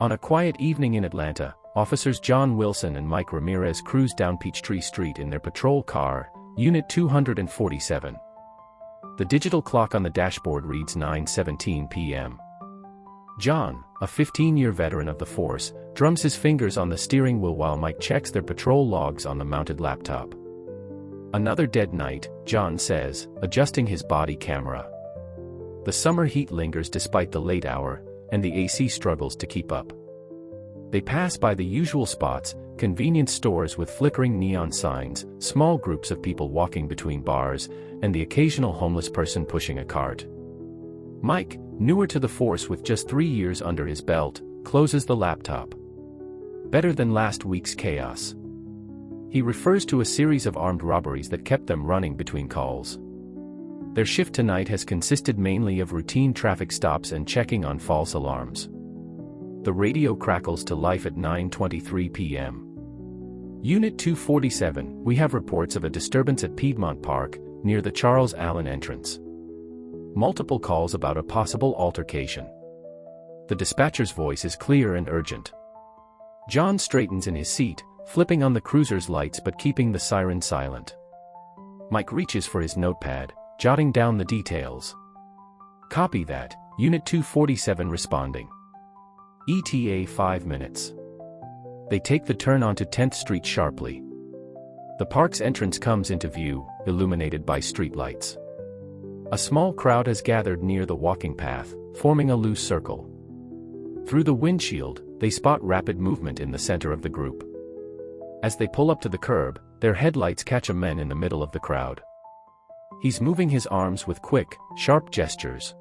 On a quiet evening in Atlanta, officers John Wilson and Mike Ramirez cruise down Peachtree Street in their patrol car, Unit 247. The digital clock on the dashboard reads 9:17 p.m. John, a 15-year veteran of the force, drums his fingers on the steering wheel while Mike checks their patrol logs on the mounted laptop. Another dead night, John says, adjusting his body camera. The summer heat lingers despite the late hour, and the AC struggles to keep up. They pass by the usual spots, convenience stores with flickering neon signs, small groups of people walking between bars, and the occasional homeless person pushing a cart. Mike, newer to the force with just 3 years under his belt, closes the laptop. Better than last week's chaos. He refers to a series of armed robberies that kept them running between calls. Their shift tonight has consisted mainly of routine traffic stops and checking on false alarms. The radio crackles to life at 9:23 p.m. Unit 247, we have reports of a disturbance at Piedmont Park, near the Charles Allen entrance. Multiple calls about a possible altercation. The dispatcher's voice is clear and urgent. John straightens in his seat, flipping on the cruiser's lights but keeping the siren silent. Mike reaches for his notepad, jotting down the details. Copy that, Unit 247 responding. ETA 5 minutes. They take the turn onto 10th Street sharply. The park's entrance comes into view, illuminated by streetlights. A small crowd has gathered near the walking path, forming a loose circle. Through the windshield, they spot rapid movement in the center of the group. As they pull up to the curb, their headlights catch a man in the middle of the crowd. He's moving his arms with quick, sharp gestures.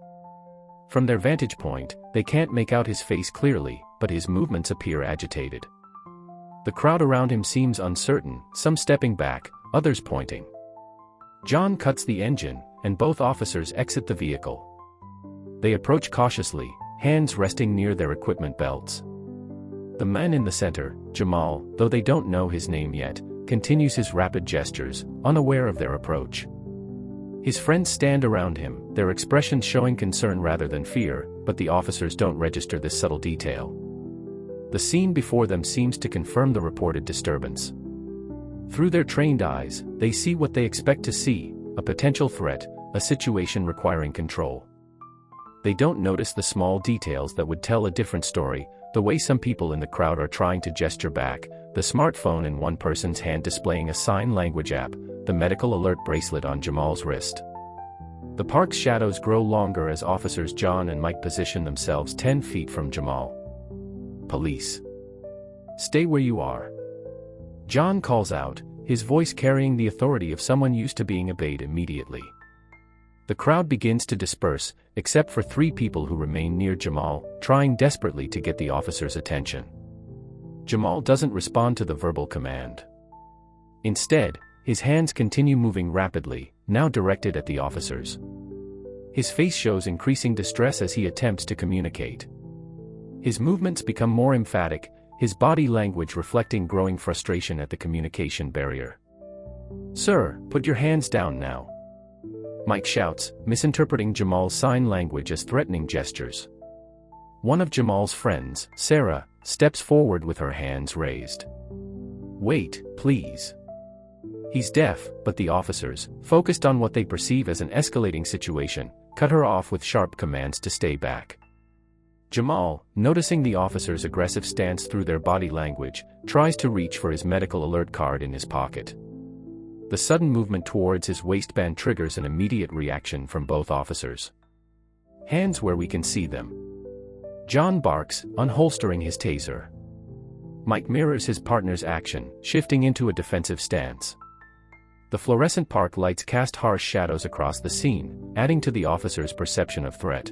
From their vantage point, they can't make out his face clearly, but his movements appear agitated. The crowd around him seems uncertain, some stepping back, others pointing. John cuts the engine, and both officers exit the vehicle. They approach cautiously, hands resting near their equipment belts. The man in the center, Jamal, though they don't know his name yet, continues his rapid gestures, unaware of their approach. His friends stand around him, their expressions showing concern rather than fear, but the officers don't register this subtle detail. The scene before them seems to confirm the reported disturbance. Through their trained eyes, they see what they expect to see, a potential threat, a situation requiring control. They don't notice the small details that would tell a different story, the way some people in the crowd are trying to gesture back, the smartphone in one person's hand displaying a sign language app, the medical alert bracelet on Jamal's wrist. The park's shadows grow longer as officers John and Mike position themselves 10 feet from Jamal. Police. Stay where you are. John calls out, his voice carrying the authority of someone used to being obeyed immediately. The crowd begins to disperse, except for 3 people who remain near Jamal, trying desperately to get the officer's attention. Jamal doesn't respond to the verbal command. Instead, his hands continue moving rapidly, now directed at the officers. His face shows increasing distress as he attempts to communicate. His movements become more emphatic, his body language reflecting growing frustration at the communication barrier. "Sir, put your hands down now," Mike shouts, misinterpreting Jamal's sign language as threatening gestures. One of Jamal's friends, Sarah, steps forward with her hands raised. "Wait, please." He's deaf, but the officers, focused on what they perceive as an escalating situation, cut her off with sharp commands to stay back. Jamal, noticing the officer's aggressive stance through their body language, tries to reach for his medical alert card in his pocket. The sudden movement towards his waistband triggers an immediate reaction from both officers. "Hands where we can see them." John barks, unholstering his taser. Mike mirrors his partner's action, shifting into a defensive stance. The fluorescent park lights cast harsh shadows across the scene, adding to the officer's perception of threat.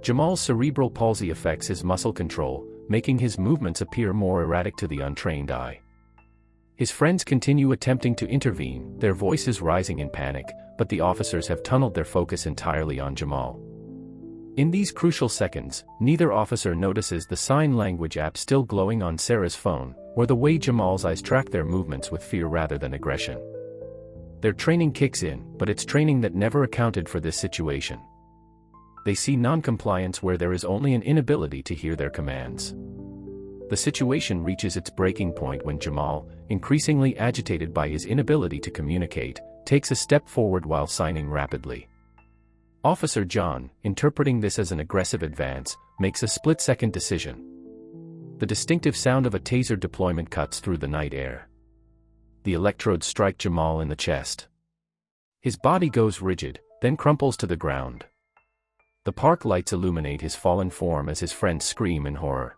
Jamal's cerebral palsy affects his muscle control, making his movements appear more erratic to the untrained eye. His friends continue attempting to intervene, their voices rising in panic, but the officers have tunneled their focus entirely on Jamal. In these crucial seconds, neither officer notices the sign language app still glowing on Sarah's phone, or the way Jamal's eyes track their movements with fear rather than aggression. Their training kicks in, but it's training that never accounted for this situation. They see non-compliance where there is only an inability to hear their commands. The situation reaches its breaking point when Jamal, increasingly agitated by his inability to communicate, takes a step forward while signing rapidly. Officer John, interpreting this as an aggressive advance, makes a split-second decision. The distinctive sound of a taser deployment cuts through the night air. The electrodes strike Jamal in the chest. His body goes rigid, then crumples to the ground. The park lights illuminate his fallen form as his friends scream in horror.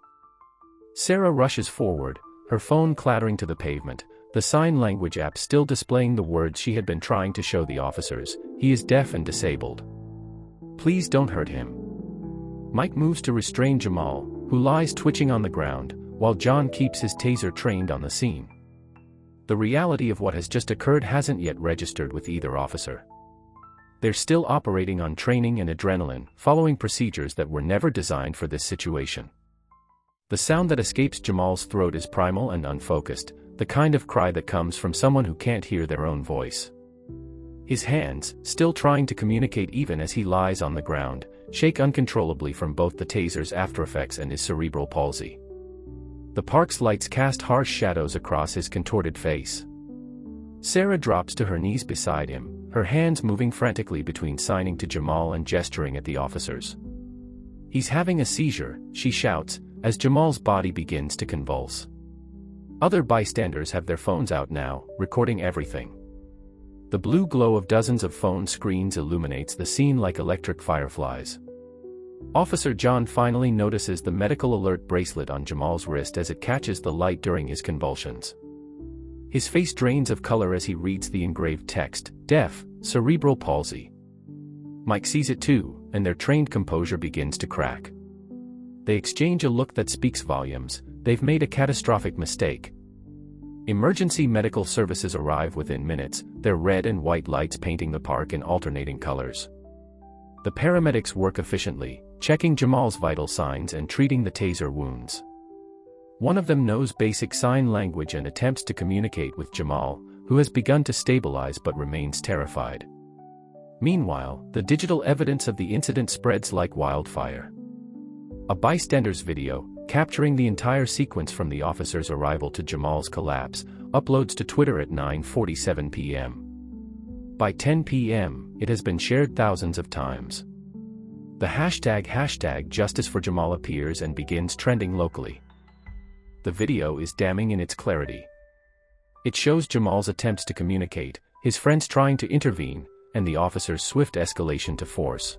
Sarah rushes forward, her phone clattering to the pavement, the sign language app still displaying the words she had been trying to show the officers: "He is deaf and disabled. Please don't hurt him." Mike moves to restrain Jamal, who lies twitching on the ground, while John keeps his taser trained on the scene. The reality of what has just occurred hasn't yet registered with either officer. They're still operating on training and adrenaline, following procedures that were never designed for this situation. The sound that escapes Jamal's throat is primal and unfocused, the kind of cry that comes from someone who can't hear their own voice. His hands, still trying to communicate even as he lies on the ground, shake uncontrollably from both the taser's aftereffects and his cerebral palsy. The park's lights cast harsh shadows across his contorted face. Sarah drops to her knees beside him, her hands moving frantically between signing to Jamal and gesturing at the officers. "He's having a seizure," she shouts, as Jamal's body begins to convulse. Other bystanders have their phones out now, recording everything. The blue glow of dozens of phone screens illuminates the scene like electric fireflies. Officer John finally notices the medical alert bracelet on Jamal's wrist as it catches the light during his convulsions. His face drains of color as he reads the engraved text: "Deaf, cerebral palsy." Mike sees it too, and their trained composure begins to crack. They exchange a look that speaks volumes: they've made a catastrophic mistake. Emergency medical services arrive within minutes, their red and white lights painting the park in alternating colors. The paramedics work efficiently, checking Jamal's vital signs and treating the taser wounds. One of them knows basic sign language and attempts to communicate with Jamal, who has begun to stabilize but remains terrified. Meanwhile, the digital evidence of the incident spreads like wildfire. A bystander's video, capturing the entire sequence from the officer's arrival to Jamal's collapse, uploads to Twitter at 9:47 p.m. By 10 p.m., it has been shared thousands of times. The hashtag Justice for Jamal appears and begins trending locally. The video is damning in its clarity. It shows Jamal's attempts to communicate, his friends trying to intervene, and the officer's swift escalation to force.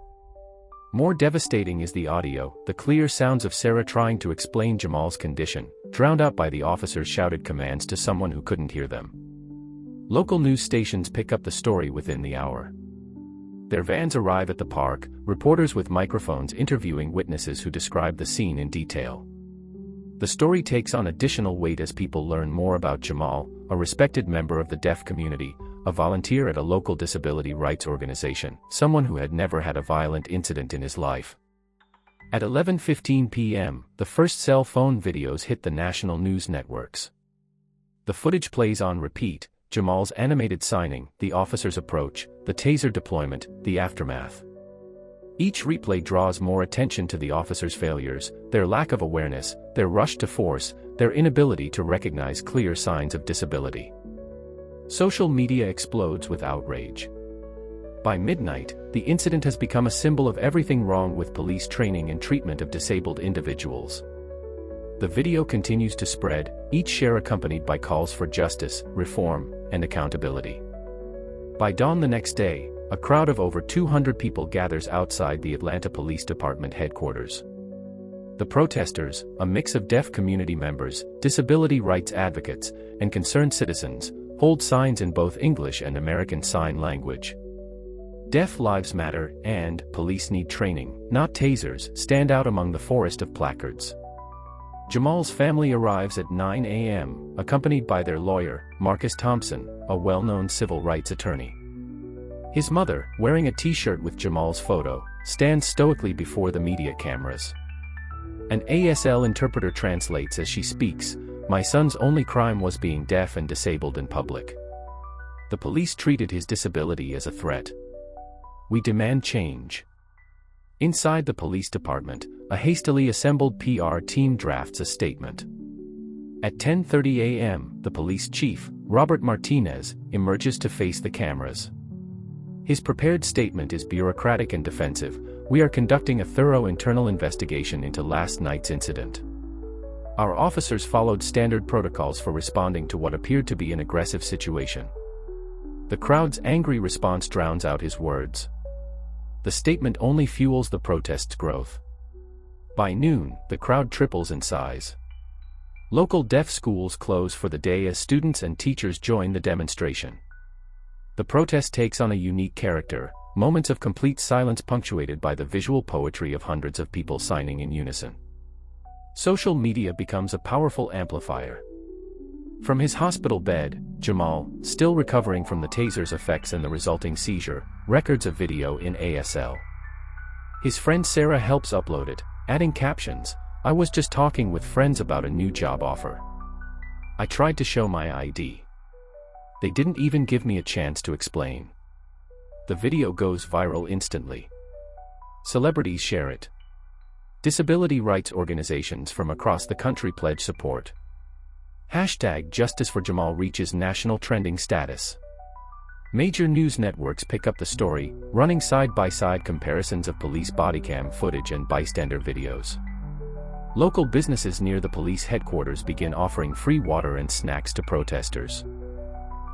More devastating is the audio, the clear sounds of Sarah trying to explain Jamal's condition, drowned out by the officer's shouted commands to someone who couldn't hear them. Local news stations pick up the story within the hour. Their vans arrive at the park, reporters with microphones interviewing witnesses who describe the scene in detail. The story takes on additional weight as people learn more about Jamal, a respected member of the deaf community, a volunteer at a local disability rights organization, someone who had never had a violent incident in his life. At 11:15 p.m., the first cell phone videos hit the national news networks. The footage plays on repeat: Jamal's animated signing, the officer's approach, the taser deployment, the aftermath. Each replay draws more attention to the officers' failures, their lack of awareness, their rush to force, their inability to recognize clear signs of disability. Social media explodes with outrage. By midnight, the incident has become a symbol of everything wrong with police training and treatment of disabled individuals. The video continues to spread, each share accompanied by calls for justice, reform, and accountability. By dawn the next day, a crowd of over 200 people gathers outside the Atlanta Police Department headquarters. The protesters, a mix of deaf community members, disability rights advocates, and concerned citizens, hold signs in both English and American Sign Language. Deaf Lives Matter and Police Need Training, Not Tasers, stand out among the forest of placards. Jamal's family arrives at 9 a.m., accompanied by their lawyer, Marcus Thompson, a well-known civil rights attorney. His mother, wearing a t-shirt with Jamal's photo, stands stoically before the media cameras. An ASL interpreter translates as she speaks: "My son's only crime was being deaf and disabled in public. The police treated his disability as a threat. We demand change." Inside the police department, a hastily assembled PR team drafts a statement. At 10:30 a.m., the police chief, Robert Martinez, emerges to face the cameras. His prepared statement is bureaucratic and defensive. "We are conducting a thorough internal investigation into last night's incident. Our officers followed standard protocols for responding to what appeared to be an aggressive situation." The crowd's angry response drowns out his words. The statement only fuels the protest's growth. By noon, the crowd triples in size. Local deaf schools close for the day as students and teachers join the demonstration. The protest takes on a unique character, moments of complete silence punctuated by the visual poetry of hundreds of people signing in unison. Social media becomes a powerful amplifier. From his hospital bed, Jamal, still recovering from the taser's effects and the resulting seizure, records a video in ASL. His friend Sarah helps upload it, adding captions, "I was just talking with friends about a new job offer. I tried to show my ID. They didn't even give me a chance to explain." The video goes viral instantly. Celebrities share it. Disability rights organizations from across the country pledge support. #JusticeForJamal reaches national trending status. Major news networks pick up the story, running side-by-side comparisons of police bodycam footage and bystander videos. Local businesses near the police headquarters begin offering free water and snacks to protesters.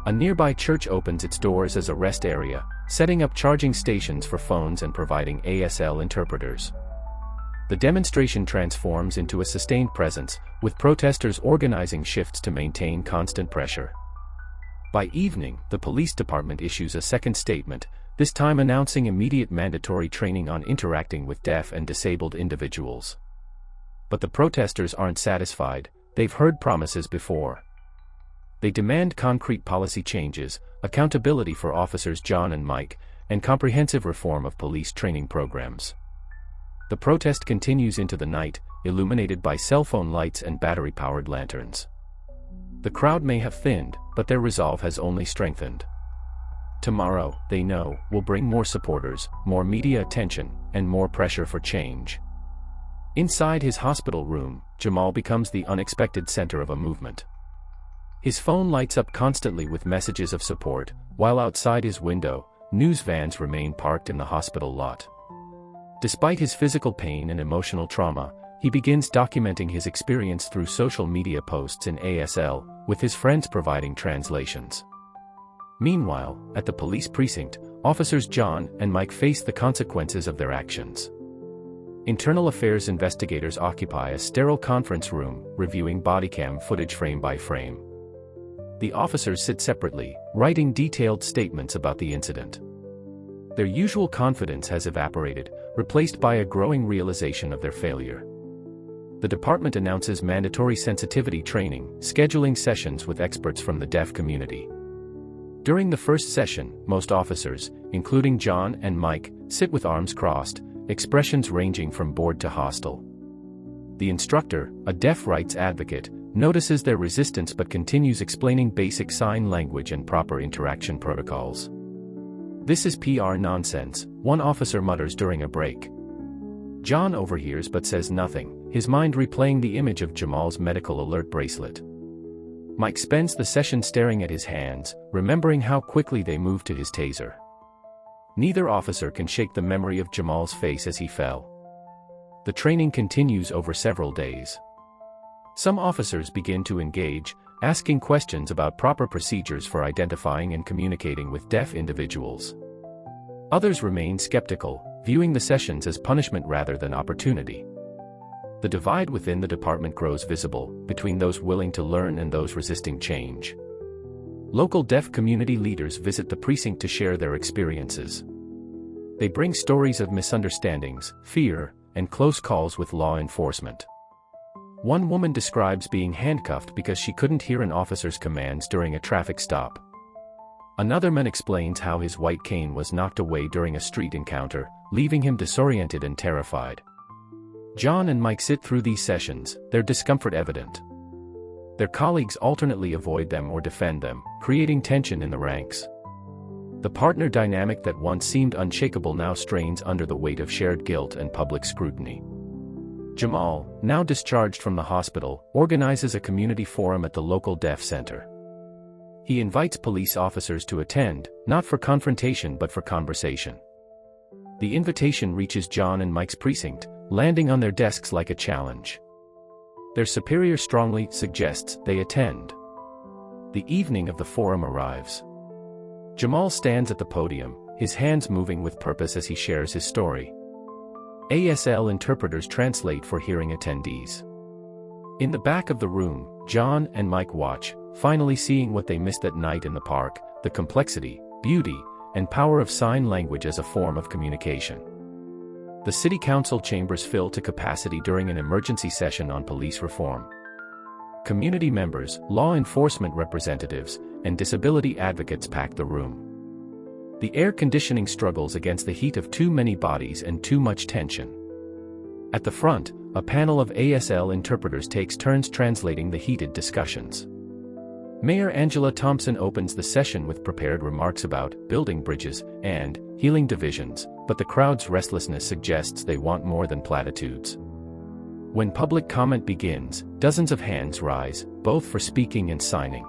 A nearby church opens its doors as a rest area, setting up charging stations for phones and providing ASL interpreters. The demonstration transforms into a sustained presence, with protesters organizing shifts to maintain constant pressure. By evening, the police department issues a second statement, this time announcing immediate mandatory training on interacting with deaf and disabled individuals. But the protesters aren't satisfied. They've heard promises before. They demand concrete policy changes, accountability for officers John and Mike, and comprehensive reform of police training programs. The protest continues into the night, illuminated by cell phone lights and battery-powered lanterns. The crowd may have thinned, but their resolve has only strengthened. Tomorrow, they know, will bring more supporters, more media attention, and more pressure for change. Inside his hospital room, Jamal becomes the unexpected center of a movement. His phone lights up constantly with messages of support, while outside his window, news vans remain parked in the hospital lot. Despite his physical pain and emotional trauma, he begins documenting his experience through social media posts in ASL, with his friends providing translations. Meanwhile, at the police precinct, officers John and Mike face the consequences of their actions. Internal affairs investigators occupy a sterile conference room, reviewing bodycam footage frame by frame. The officers sit separately, writing detailed statements about the incident. Their usual confidence has evaporated, replaced by a growing realization of their failure. The department announces mandatory sensitivity training, scheduling sessions with experts from the deaf community. During the first session, most officers, including John and Mike, sit with arms crossed, expressions ranging from bored to hostile. The instructor, a deaf rights advocate, notices their resistance but continues explaining basic sign language and proper interaction protocols. "This is PR nonsense," one officer mutters during a break. John overhears but says nothing, his mind replaying the image of Jamal's medical alert bracelet. Mike spends the session staring at his hands, remembering how quickly they moved to his taser. Neither officer can shake the memory of Jamal's face as he fell. The training continues over several days. Some officers begin to engage, asking questions about proper procedures for identifying and communicating with deaf individuals. Others remain skeptical, viewing the sessions as punishment rather than opportunity. The divide within the department grows visible, between those willing to learn and those resisting change. Local deaf community leaders visit the precinct to share their experiences. They bring stories of misunderstandings, fear, and close calls with law enforcement. One woman describes being handcuffed because she couldn't hear an officer's commands during a traffic stop. Another man explains how his white cane was knocked away during a street encounter, leaving him disoriented and terrified. John and Mike sit through these sessions, their discomfort evident. Their colleagues alternately avoid them or defend them, creating tension in the ranks. The partner dynamic that once seemed unshakable now strains under the weight of shared guilt and public scrutiny. Jamal, now discharged from the hospital, organizes a community forum at the local deaf center. He invites police officers to attend, not for confrontation but for conversation. The invitation reaches John and Mike's precinct, landing on their desks like a challenge. Their superior strongly suggests they attend. The evening of the forum arrives. Jamal stands at the podium, his hands moving with purpose as he shares his story. ASL interpreters translate for hearing attendees. In the back of the room, John and Mike watch, finally seeing what they missed that night in the park, the complexity, beauty, and power of sign language as a form of communication. The city council chambers fill to capacity during an emergency session on police reform. Community members, law enforcement representatives, and disability advocates pack the room. The air conditioning struggles against the heat of too many bodies and too much tension. At the front, a panel of ASL interpreters takes turns translating the heated discussions. Mayor Angela Thompson opens the session with prepared remarks about building bridges and healing divisions, but the crowd's restlessness suggests they want more than platitudes. When public comment begins, dozens of hands rise, both for speaking and signing.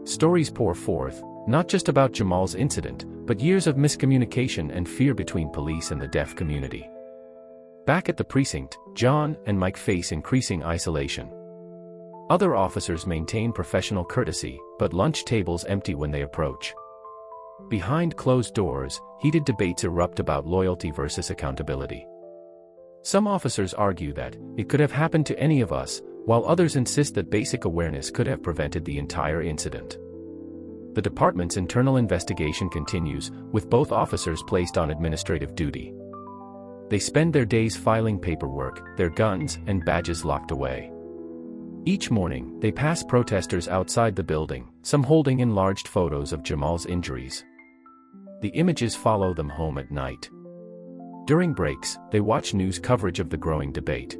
Stories pour forth, not just about Jamal's incident, but years of miscommunication and fear between police and the deaf community. Back at the precinct, John and Mike face increasing isolation. Other officers maintain professional courtesy, but lunch tables empty when they approach. Behind closed doors, heated debates erupt about loyalty versus accountability. Some officers argue that it could have happened to any of us, while others insist that basic awareness could have prevented the entire incident. The department's internal investigation continues, with both officers placed on administrative duty. They spend their days filing paperwork, their guns and badges locked away. Each morning, they pass protesters outside the building, some holding enlarged photos of Jamal's injuries. The images follow them home at night. During breaks, they watch news coverage of the growing debate.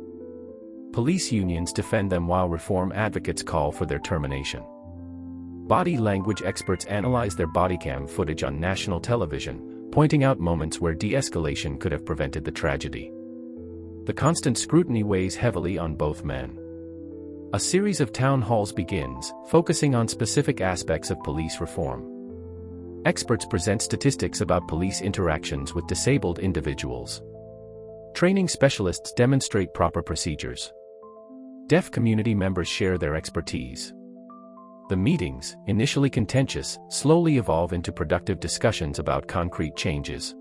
Police unions defend them while reform advocates call for their termination. Body language experts analyze their bodycam footage on national television, pointing out moments where de-escalation could have prevented the tragedy. The constant scrutiny weighs heavily on both men. A series of town halls begins, focusing on specific aspects of police reform. Experts present statistics about police interactions with disabled individuals. Training specialists demonstrate proper procedures. Deaf community members share their expertise. The meetings, initially contentious, slowly evolve into productive discussions about concrete changes.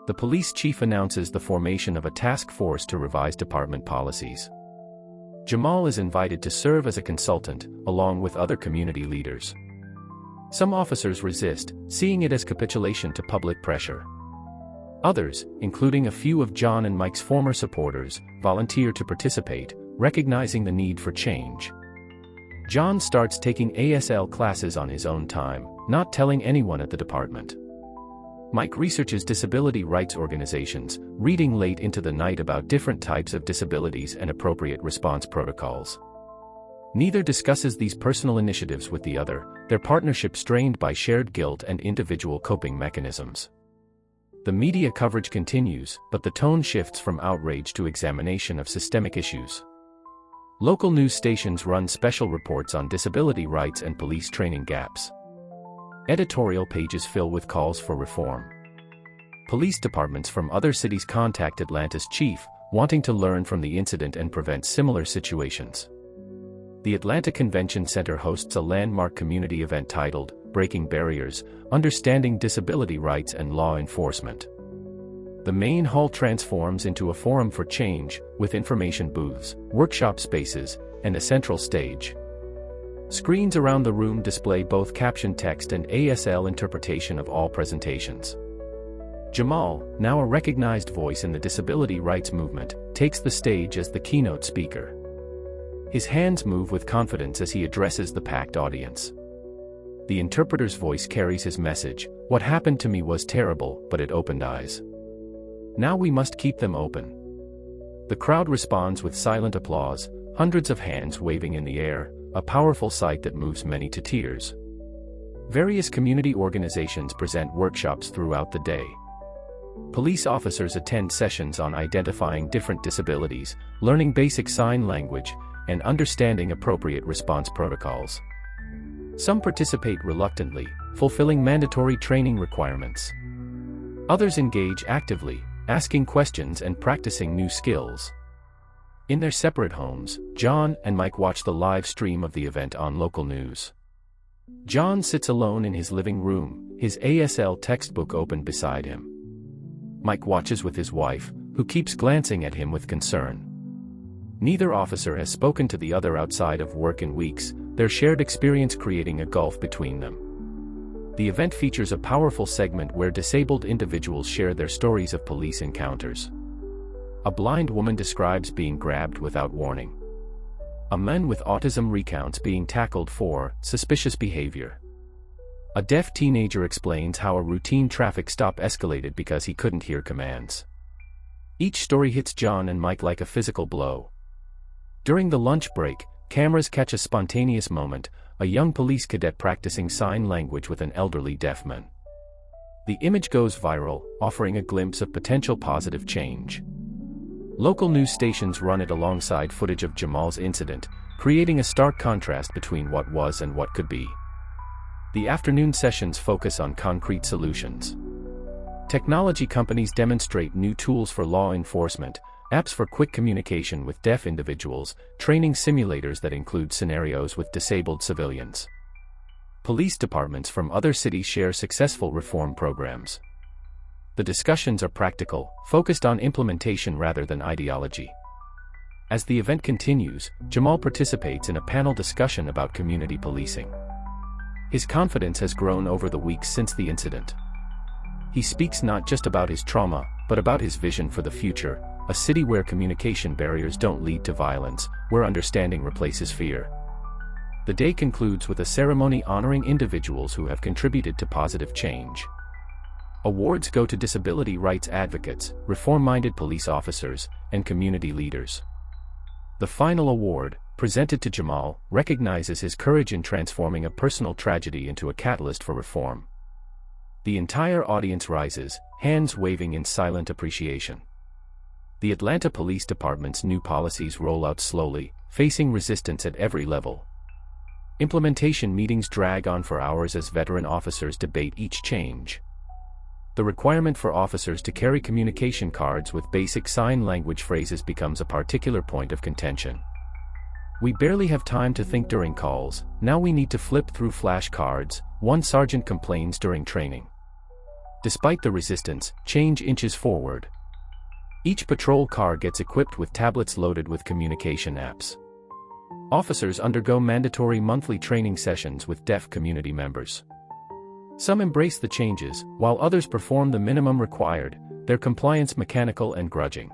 The police chief announces the formation of a task force to revise department policies. Jamal is invited to serve as a consultant, along with other community leaders. Some officers resist, seeing it as capitulation to public pressure. Others, including a few of John and Mike's former supporters, volunteer to participate, recognizing the need for change. John starts taking ASL classes on his own time, not telling anyone at the department. Mike researches disability rights organizations, reading late into the night about different types of disabilities and appropriate response protocols. Neither discusses these personal initiatives with the other, their partnership strained by shared guilt and individual coping mechanisms. The media coverage continues, but the tone shifts from outrage to examination of systemic issues. Local news stations run special reports on disability rights and police training gaps. Editorial pages fill with calls for reform. Police departments from other cities contact Atlanta's chief, wanting to learn from the incident and prevent similar situations. The Atlanta Convention Center hosts a landmark community event titled, Breaking Barriers, Understanding Disability Rights and Law Enforcement. The main hall transforms into a forum for change, with information booths, workshop spaces, and a central stage. Screens around the room display both captioned text and ASL interpretation of all presentations. Jamal, now a recognized voice in the disability rights movement, takes the stage as the keynote speaker. His hands move with confidence as he addresses the packed audience. The interpreter's voice carries his message: "What happened to me was terrible, but it opened eyes. Now we must keep them open." The crowd responds with silent applause, hundreds of hands waving in the air, a powerful sight that moves many to tears. Various community organizations present workshops throughout the day. Police officers attend sessions on identifying different disabilities, learning basic sign language, and understanding appropriate response protocols. Some participate reluctantly, fulfilling mandatory training requirements. Others engage actively, asking questions and practicing new skills. In their separate homes, John and Mike watch the live stream of the event on local news. John sits alone in his living room, his ASL textbook open beside him. Mike watches with his wife, who keeps glancing at him with concern. Neither officer has spoken to the other outside of work in weeks, their shared experience creating a gulf between them. The event features a powerful segment where disabled individuals share their stories of police encounters. A blind woman describes being grabbed without warning. A man with autism recounts being tackled for suspicious behavior. A deaf teenager explains how a routine traffic stop escalated because he couldn't hear commands. Each story hits John and Mike like a physical blow. During the lunch break, cameras catch a spontaneous moment, a young police cadet practicing sign language with an elderly deaf man. The image goes viral, offering a glimpse of potential positive change. Local news stations run it alongside footage of Jamal's incident, creating a stark contrast between what was and what could be. The afternoon sessions focus on concrete solutions. Technology companies demonstrate new tools for law enforcement, apps for quick communication with deaf individuals, training simulators that include scenarios with disabled civilians. Police departments from other cities share successful reform programs. The discussions are practical, focused on implementation rather than ideology. As the event continues, Jamal participates in a panel discussion about community policing. His confidence has grown over the weeks since the incident. He speaks not just about his trauma, but about his vision for the future, a city where communication barriers don't lead to violence, where understanding replaces fear. The day concludes with a ceremony honoring individuals who have contributed to positive change. Awards go to disability rights advocates, reform-minded police officers, and community leaders. The final award, presented to Jamal, recognizes his courage in transforming a personal tragedy into a catalyst for reform. The entire audience rises, hands waving in silent appreciation. The Atlanta Police Department's new policies roll out slowly, facing resistance at every level. Implementation meetings drag on for hours as veteran officers debate each change. The requirement for officers to carry communication cards with basic sign language phrases becomes a particular point of contention. "We barely have time to think during calls, now we need to flip through flashcards," one sergeant complains during training. Despite the resistance, change inches forward. Each patrol car gets equipped with tablets loaded with communication apps. Officers undergo mandatory monthly training sessions with deaf community members. Some embrace the changes, while others perform the minimum required, their compliance mechanical and grudging.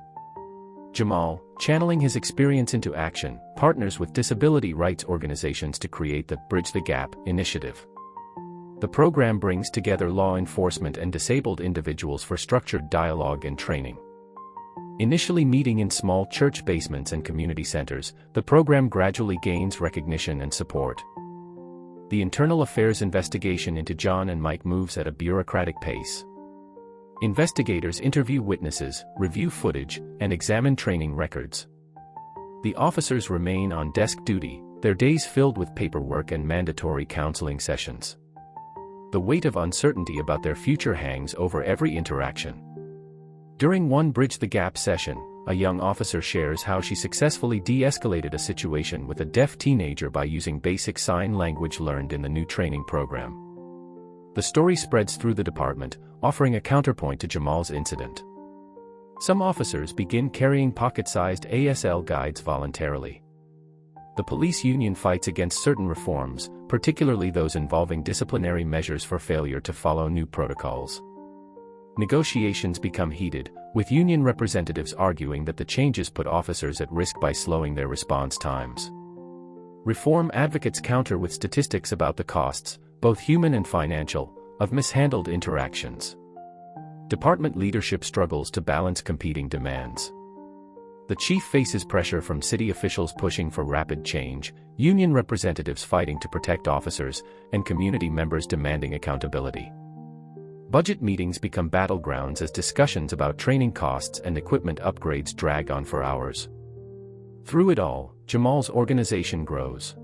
Jamal, channeling his experience into action, partners with disability rights organizations to create the Bridge the Gap initiative. The program brings together law enforcement and disabled individuals for structured dialogue and training. Initially meeting in small church basements and community centers, the program gradually gains recognition and support. The internal affairs investigation into John and Mike moves at a bureaucratic pace. Investigators interview witnesses, review footage, and examine training records. The officers remain on desk duty, their days filled with paperwork and mandatory counseling sessions. The weight of uncertainty about their future hangs over every interaction. During one Bridge the Gap session, a young officer shares how she successfully de-escalated a situation with a deaf teenager by using basic sign language learned in the new training program. The story spreads through the department, offering a counterpoint to Jamal's incident. Some officers begin carrying pocket-sized ASL guides voluntarily. The police union fights against certain reforms, particularly those involving disciplinary measures for failure to follow new protocols. Negotiations become heated, with union representatives arguing that the changes put officers at risk by slowing their response times. Reform advocates counter with statistics about the costs, both human and financial, of mishandled interactions. Department leadership struggles to balance competing demands. The chief faces pressure from city officials pushing for rapid change, union representatives fighting to protect officers, and community members demanding accountability. Budget meetings become battlegrounds as discussions about training costs and equipment upgrades drag on for hours. Through it all, Jamal's organization grows.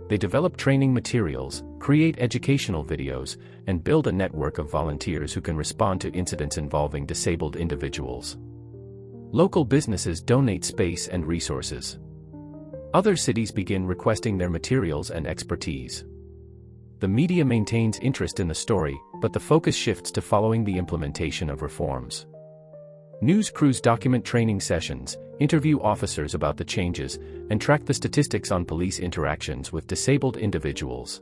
They develop training materials, create educational videos, and build a network of volunteers who can respond to incidents involving disabled individuals. Local businesses donate space and resources. Other cities begin requesting their materials and expertise. The media maintains interest in the story, but the focus shifts to following the implementation of reforms. News crews document training sessions, interview officers about the changes, and track the statistics on police interactions with disabled individuals.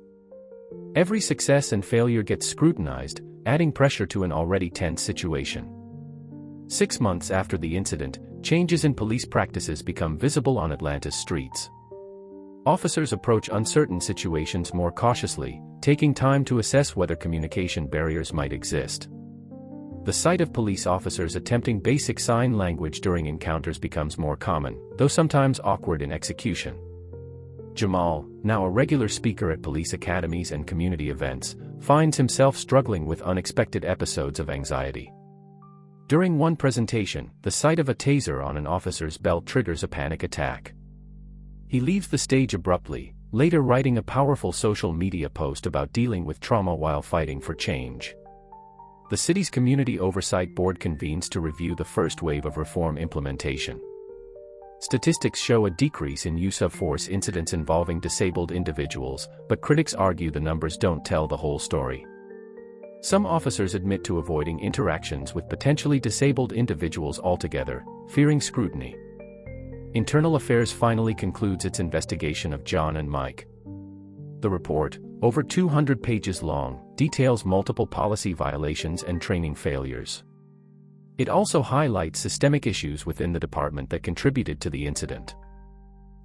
Every success and failure gets scrutinized, adding pressure to an already tense situation. 6 months after the incident, changes in police practices become visible on Atlanta's streets. Officers approach uncertain situations more cautiously, taking time to assess whether communication barriers might exist. The sight of police officers attempting basic sign language during encounters becomes more common, though sometimes awkward in execution. Jamal, now a regular speaker at police academies and community events, finds himself struggling with unexpected episodes of anxiety. During one presentation, the sight of a taser on an officer's belt triggers a panic attack. He leaves the stage abruptly, later writing a powerful social media post about dealing with trauma while fighting for change. The city's Community Oversight Board convenes to review the first wave of reform implementation. Statistics show a decrease in use of force incidents involving disabled individuals, but critics argue the numbers don't tell the whole story. Some officers admit to avoiding interactions with potentially disabled individuals altogether, fearing scrutiny. Internal Affairs finally concludes its investigation of John and Mike. The report, over 200 pages long, details multiple policy violations and training failures. It also highlights systemic issues within the department that contributed to the incident.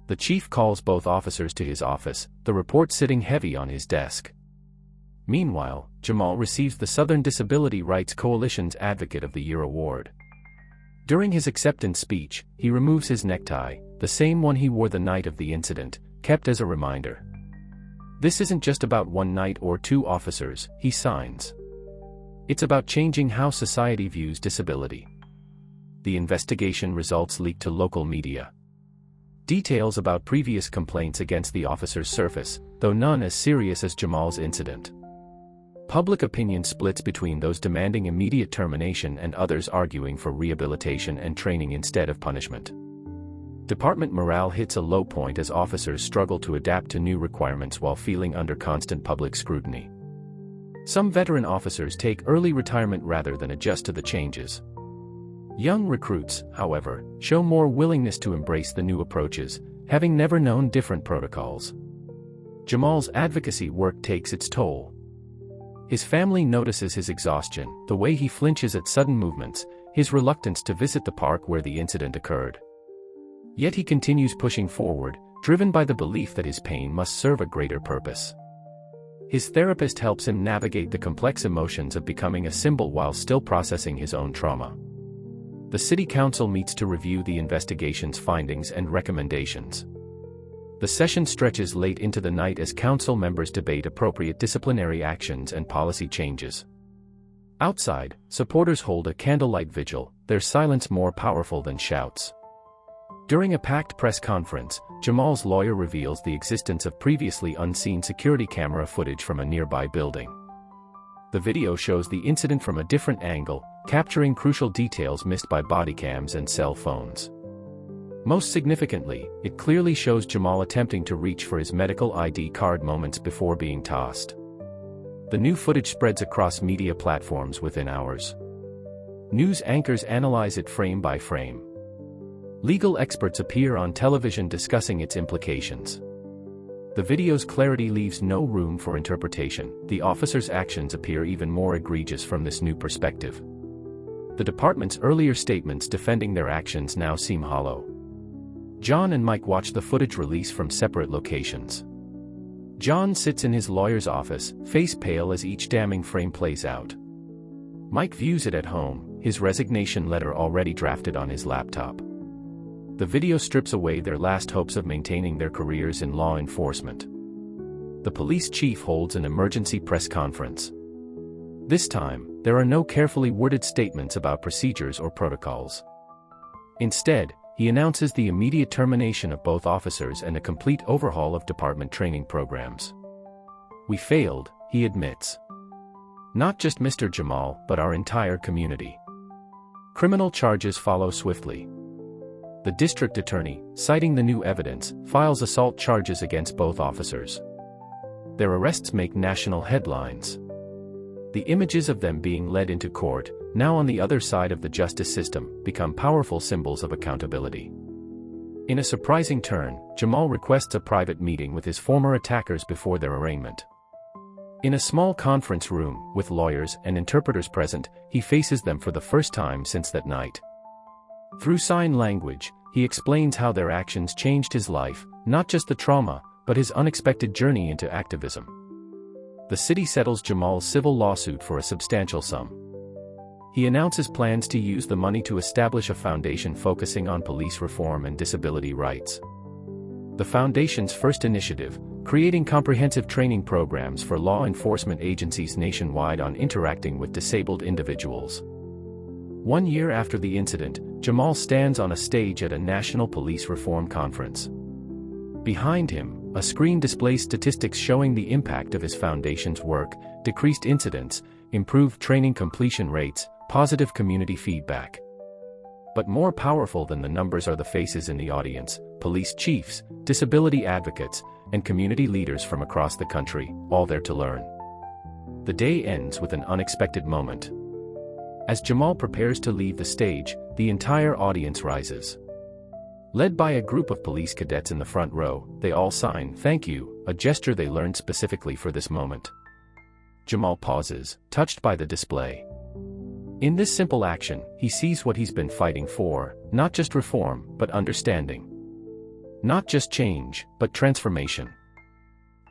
The chief calls both officers to his office, the report sitting heavy on his desk. Meanwhile, Jamal receives the Southern Disability Rights Coalition's Advocate of the Year award. During his acceptance speech, he removes his necktie, the same one he wore the night of the incident, kept as a reminder. This isn't just about one night or two officers, he signs. It's about changing how society views disability. The investigation results leak to local media. Details about previous complaints against the officers surface, though none as serious as Jamal's incident. Public opinion splits between those demanding immediate termination and others arguing for rehabilitation and training instead of punishment. Department morale hits a low point as officers struggle to adapt to new requirements while feeling under constant public scrutiny. Some veteran officers take early retirement rather than adjust to the changes. Young recruits, however, show more willingness to embrace the new approaches, having never known different protocols. Jamal's advocacy work takes its toll. His family notices his exhaustion, the way he flinches at sudden movements, his reluctance to visit the park where the incident occurred. Yet he continues pushing forward, driven by the belief that his pain must serve a greater purpose. His therapist helps him navigate the complex emotions of becoming a symbol while still processing his own trauma. The city council meets to review the investigation's findings and recommendations. The session stretches late into the night as council members debate appropriate disciplinary actions and policy changes. Outside, supporters hold a candlelight vigil, their silence more powerful than shouts. During a packed press conference, Jamal's lawyer reveals the existence of previously unseen security camera footage from a nearby building. The video shows the incident from a different angle, capturing crucial details missed by body cams and cell phones. Most significantly, it clearly shows Jamal attempting to reach for his medical ID card moments before being tossed. The new footage spreads across media platforms within hours. News anchors analyze it frame by frame. Legal experts appear on television discussing its implications. The video's clarity leaves no room for interpretation. The officer's actions appear even more egregious from this new perspective. The department's earlier statements defending their actions now seem hollow. John and Mike watch the footage release from separate locations. John sits in his lawyer's office, face pale as each damning frame plays out. Mike views it at home, his resignation letter already drafted on his laptop. The video strips away their last hopes of maintaining their careers in law enforcement. The police chief holds an emergency press conference. This time, there are no carefully worded statements about procedures or protocols. Instead, he announces the immediate termination of both officers and a complete overhaul of department training programs. "We failed," he admits. "Not just Mr. Jamal, but our entire community." Criminal charges follow swiftly. The district attorney, citing the new evidence, files assault charges against both officers. Their arrests make national headlines. The images of them being led into court, now on the other side of the justice system, become powerful symbols of accountability. In a surprising turn, Jamal requests a private meeting with his former attackers before their arraignment. In a small conference room, with lawyers and interpreters present, he faces them for the first time since that night. Through sign language, he explains how their actions changed his life, not just the trauma, but his unexpected journey into activism. The city settles Jamal's civil lawsuit for a substantial sum. He announces plans to use the money to establish a foundation focusing on police reform and disability rights. The foundation's first initiative, creating comprehensive training programs for law enforcement agencies nationwide on interacting with disabled individuals. 1 year after the incident, Jamal stands on a stage at a national police reform conference. Behind him, a screen displays statistics showing the impact of his foundation's work: decreased incidents, improved training completion rates, positive community feedback. But more powerful than the numbers are the faces in the audience: police chiefs, disability advocates, and community leaders from across the country, all there to learn. The day ends with an unexpected moment. As Jamal prepares to leave the stage, the entire audience rises. Led by a group of police cadets in the front row, they all sign "Thank you," a gesture they learned specifically for this moment. Jamal pauses, touched by the display. In this simple action, he sees what he's been fighting for: not just reform, but understanding. Not just change, but transformation.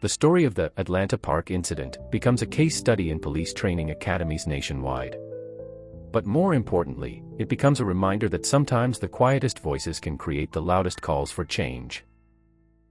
The story of the Atlanta Park incident becomes a case study in police training academies nationwide. But more importantly, it becomes a reminder that sometimes the quietest voices can create the loudest calls for change.